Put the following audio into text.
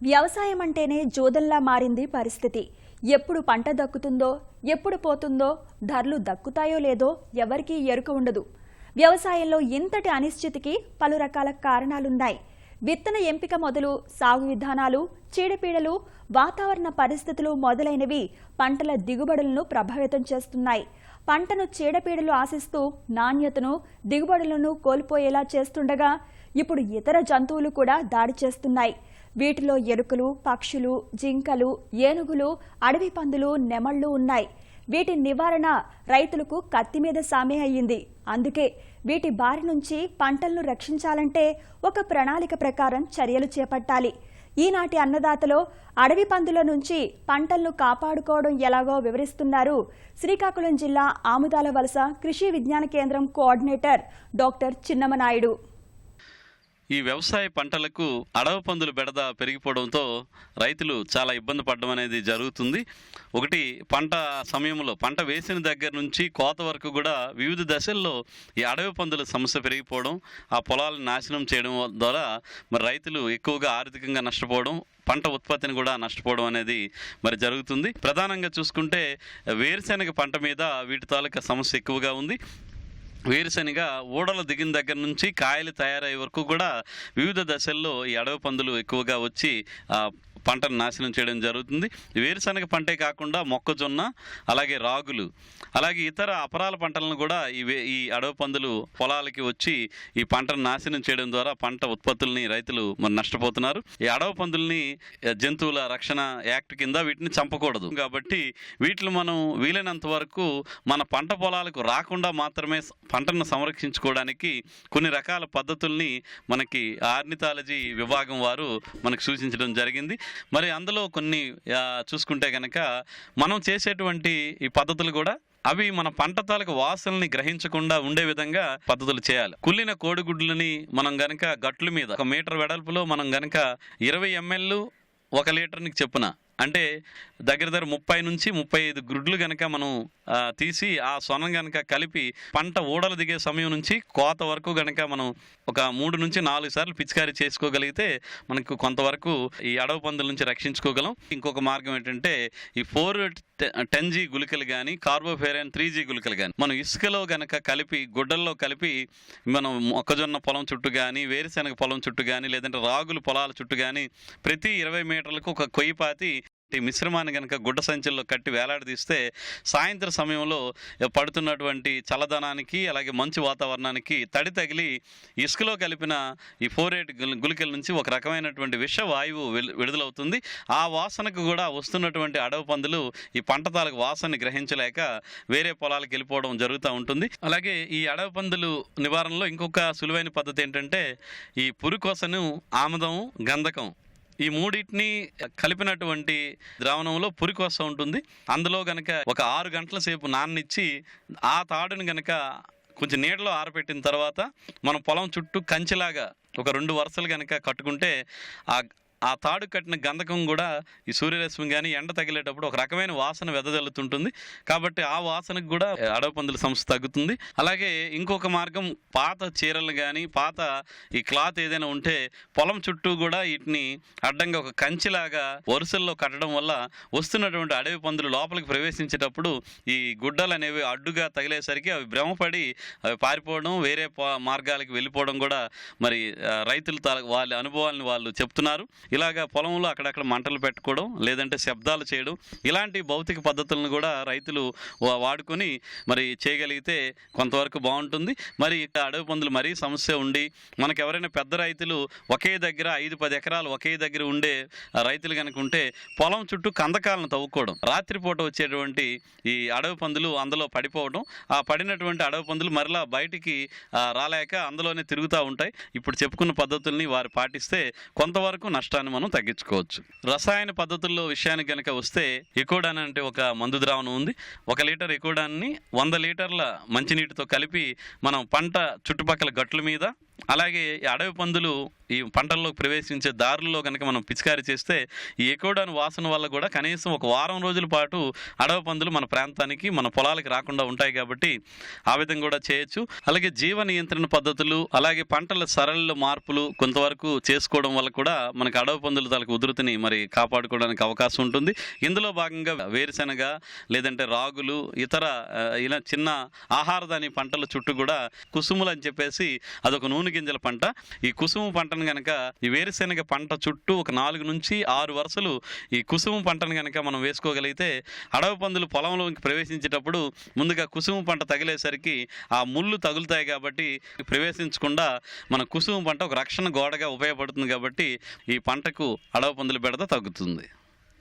వ్యవసాయం అంటేనే జోదంలా మారింది పరిస్థితి. ఎప్పుడు పంట దక్కుతుందో, ఎప్పుడు పోతుందో, ధరలు దక్కుతాయో లేదో ఎవరికీ ఎరుక ఉండదు. వ్యవసాయంలో ఇంతటి అనిశ్చితికి పలు రకాల కారణాలున్నాయి. విత్తన ఎంపిక మొదలు సాగు విధానాలు, చీడపీడలు, వాతావరణ పరిస్థితులు మొదలైనవి పంటల దిగుబడులను ప్రభావితం చేస్తున్నాయి. పంటను చీడపీడలు ఆశిస్తూ నాణ్యతను, దిగుబడులను కోల్పోయేలా చేస్తుండగా ఇప్పుడు ఇతర జంతువులు కూడా దాడి చేస్తున్నాయి. వీటిలో ఎలుకలు, పక్షులు, జింకలు, ఏనుగులు, అడవి పందులు, నెమళ్లు ఉన్నాయి. వీటి నివారణ రైతులకు కత్తి మీద సామే అయ్యింది. అందుకే వీటి బారి నుంచి పంటలను రక్షించాలంటే ఒక ప్రణాళిక ప్రకారం చర్యలు చేపట్టాలి. ఈనాటి అన్నదాతలో అడవి పందుల నుంచి పంటలను కాపాడుకోవడం ఎలాగో వివరిస్తున్నారు శ్రీకాకుళం జిల్లా ఆముదాల వలస కృషి విజ్ఞాన కేంద్రం కోఆర్డినేటర్ డాక్టర్ చిన్నమనాయుడు. ఈ వ్యవసాయ పంటలకు అడవి పందుల బెడద పెరిగిపోవడంతో రైతులు చాలా ఇబ్బంది పడడం అనేది జరుగుతుంది. ఒకటి, పంట సమయంలో పంట వేసిన దగ్గర నుంచి కోత వరకు కూడా వివిధ దశల్లో ఈ అడవి పందుల సమస్య పెరిగిపోవడం, ఆ పొలాలను నాశనం చేయడం ద్వారా మరి రైతులు ఎక్కువగా ఆర్థికంగా నష్టపోవడం, పంట ఉత్పత్తిని కూడా నష్టపోవడం అనేది మరి జరుగుతుంది. ప్రధానంగా చూసుకుంటే వేరుశెనగ పంట మీద వీటి తాలూకా సమస్య ఎక్కువగా ఉంది. వేరుశెనగ ఊడలు దిగిన దగ్గర నుంచి కాయలు తయారయ్యే వరకు కూడా వివిధ దశల్లో ఈ అడవి పందులు ఎక్కువగా వచ్చి పంటను నాశనం చేయడం జరుగుతుంది. వేరుశనగ పంటే కాకుండా మొక్కజొన్న, అలాగే రాగులు, అలాగే ఇతర అపరాల పంటలను కూడా ఈ అడవి పందులు పొలాలకి వచ్చి ఈ పంటను నాశనం చేయడం ద్వారా పంట ఉత్పత్తుల్ని రైతులు మరి నష్టపోతున్నారు. ఈ అడవి పందుల్ని జంతువుల రక్షణ యాక్ట్ కింద వీటిని చంపకూడదు. కాబట్టి వీటిని మనం వీలైనంత వరకు మన పంట పొలాలకు రాకుండా మాత్రమే పంటను సంరక్షించుకోవడానికి కొన్ని రకాల పద్ధతుల్ని మనకి ఆర్నిథాలజీ విభాగం వారు మనకు సూచించడం జరిగింది. మరి అందులో కొన్ని చూసుకుంటే కనుక మనం చేసేటువంటి ఈ పద్ధతులు కూడా అవి మన పంట తాలూకు వాసనల్ని గ్రహించకుండా ఉండే విధంగా పద్ధతులు చేయాలి. కుళ్ళిన కోడిగుడ్లని మనం గనక గట్ల మీద 1 మీటర్ వెడల్పులో మనం గనక 20 ml 1 లీటర్నికి చెప్పున, అంటే దగ్గర 30 నుంచి 35 గుడ్లు కనుక మనం తీసి ఆ సొనం కనుక కలిపి పంట ఊడలు దిగే సమయం నుంచి కోత వరకు కనుక మనం ఒక 3 నుంచి 4 సార్లు పిచికారీ చేసుకోగలిగితే మనకు కొంతవరకు ఈ అడవి పందుల నుంచి రక్షించుకోగలం. ఇంకొక మార్గం ఏంటంటే ఈ 4-10G గుళికలు కానీ, కార్బోఫెరాన్ 3G గుళికలు కానీ మనం ఇసుకలో కనుక కలిపి, గుడ్డల్లో కలిపి మనం మొక్కజొన్న పొలం చుట్టూ కానీ, వేరుశెనగ పొలం చుట్టూ కానీ, లేదంటే రాగులు పొలాల చుట్టూ కానీ ప్రతి 20 మీటర్లకు ఒక కొయ్యిపాతి ఈ మిశ్రమాన్ని కనుక గుడ్డ సంచుల్లో కట్టి వేలాడదీస్తే సాయంత్రం సమయంలో పడుతున్నటువంటి చల్లదనానికి, అలాగే మంచు వాతావరణానికి తడి తగిలి ఇసుకలో కలిపిన ఈ 4-8 గుళికల నుంచి ఒక రకమైనటువంటి విష వాయువు విడుదలవుతుంది. ఆ వాసనకు కూడా వస్తున్నటువంటి అడవి పందులు ఈ పంట తాలూకు వాసనని గ్రహించలేక వేరే పొలాలకు వెళ్ళిపోవడం జరుగుతూ ఉంటుంది. అలాగే ఈ అడవి పందులు నివారణలో ఇంకొక సులువైన పద్ధతి ఏంటంటే ఈ పురికొసను, ఆముదం, గంధకం ఈ మూడింటిని కలిపినటువంటి ద్రావణంలో పురికొస ఉంటుంది. అందులో గనక ఒక 6 గంటల సేపు నాననిచ్చి ఆ తాడుని గనక కొంచెం నీడలో ఆరబెట్టిన తర్వాత మనం పొలం చుట్టూ కంచెలాగా ఒక 2 వరుసలు గనక కట్టుకుంటే ఆ తాడు కట్టిన గంధకం కూడా ఈ సూర్యరశ్మి కానీ ఎండ తగిలేటప్పుడు ఒక రకమైన వాసన వెదజల్లుతుంటుంది. కాబట్టి ఆ వాసనకు కూడా అడవి పందుల సమస్య తగ్గుతుంది. అలాగే ఇంకొక మార్గం, పాత చీరలు కానీ, పాత ఈ క్లాత్ ఏదైనా ఉంటే పొలం చుట్టూ కూడా వీటిని అడ్డంగా ఒక కంచిలాగా వరుసల్లో కట్టడం వల్ల వస్తున్నటువంటి అడవి పందులు లోపలికి ప్రవేశించేటప్పుడు ఈ గుడ్డలు అనేవి అడ్డుగా తగిలేసరికి అవి భ్రమపడి అవి పారిపోవడం, వేరే మార్గాలకు వెళ్ళిపోవడం కూడా మరి రైతులు వాళ్ళ అనుభవాలను వాళ్ళు చెప్తున్నారు. ఇలాగా పొలంలో అక్కడక్కడ మంటలు పెట్టుకోవడం, లేదంటే శబ్దాలు చేయడం, ఇలాంటి భౌతిక పద్ధతులను కూడా రైతులు వాడుకొని మరి చేయగలిగితే కొంతవరకు బాగుంటుంది. మరి అడవి పందులు మరీ సమస్య ఉండి మనకు ఎవరైనా పెద్ద రైతులు ఒకే దగ్గర 5-10 ఎకరాలు ఒకే దగ్గర ఉండే రైతులు కనుక ఉంటే పొలం చుట్టూ కందకాలను తవ్వుకోవడం, రాత్రిపూట వచ్చేటువంటి ఈ అడవి పందులు అందులో పడిపోవడం, ఆ పడినటువంటి అడవి పందులు మరలా బయటికి రాలేక అందులోనే తిరుగుతూ ఉంటాయి. ఇప్పుడు చెప్పుకున్న పద్ధతుల్ని వారు పాటిస్తే కొంతవరకు నష్టాన్ని మనం తగ్గించుకోవచ్చు. రసాయన పద్ధతుల్లో విషయానికి కనుక వస్తే ఎకోడాన్ అంటే ఒక మందు ద్రావణం ఉంది. 1 లీటర్ ఎకోడాన్ని 100 లీటర్ల మంచినీటితో కలిపి మనం పంట చుట్టుపక్కల గట్ల మీద, అలాగే ఈ అడవి పందులు ఈ పంటల్లోకి ప్రవేశించే దారుల్లో కనుక మనం పిచికారీ చేస్తే ఈ ఎకోడాన్ వాసన వల్ల కూడా కనీసం ఒక వారం రోజుల పాటు అడవి పందులు మన ప్రాంతానికి మన పొలాలకి రాకుండా ఉంటాయి కాబట్టి ఆ విధంగా కూడా చేయొచ్చు. అలాగే జీవ నియంత్రణ పద్ధతులు అలాగే పంటల సరళ మార్పులు కొంతవరకు చేసుకోవడం వల్ల కూడా మనకి అడవి పందుల తాలూకు ఉధృతిని మరి కాపాడుకోవడానికి అవకాశం ఉంటుంది. ఇందులో భాగంగా వేరుశెనగ లేదంటే రాగులు ఇతర ఇలా చిన్న ఆహారధాన్య పంటల చుట్టూ కూడా కుసుములు అని చెప్పేసి అదొక నూనె గింజల పంట. ఈ కుసుము పంటను గనక ఈ వేరుశెనగ పంట చుట్టూ ఒక 4 నుంచి 6 వరుసలు ఈ కుసుము పంటను గనక మనం వేసుకోగలిగితే అడవి పందులు పొలంలోకి ప్రవేశించేటప్పుడు ముందుగా కుసుము పంట తగిలేసరికి ఆ ముళ్ళు తగులుతాయి కాబట్టి ప్రవేశించకుండా మన కుసుము పంట ఒక రక్షణ గోడగా ఉపయోగపడుతుంది కాబట్టి ఈ పంటకు అడవి పందుల బెడద తగ్గుతుంది.